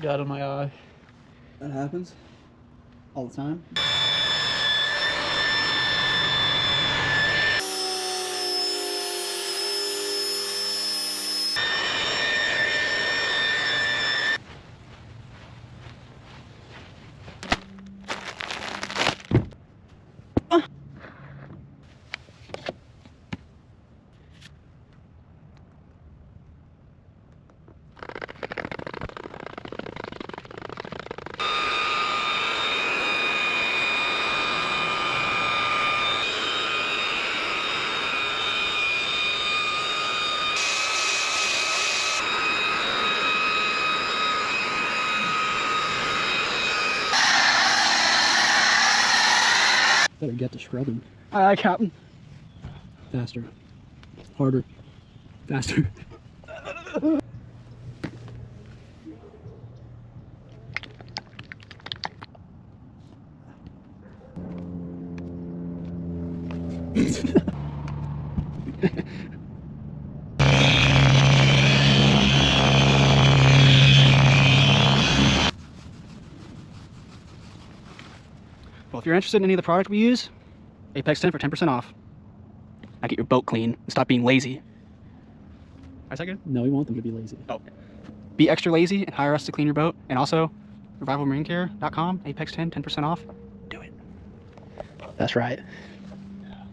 Got in my eye. That happens all the time. Better get to scrubbing. Aye, aye, Captain. Faster. Harder. Faster. Well, if you're interested in any of the product we use, Apex 10 for 10% off. Now get your boat clean and stop being lazy. Is that good? No, we want them to be lazy. Oh. Be extra lazy and hire us to clean your boat. And also, revivalmarinecare.com, Apex 10, 10% off. Do it. That's right.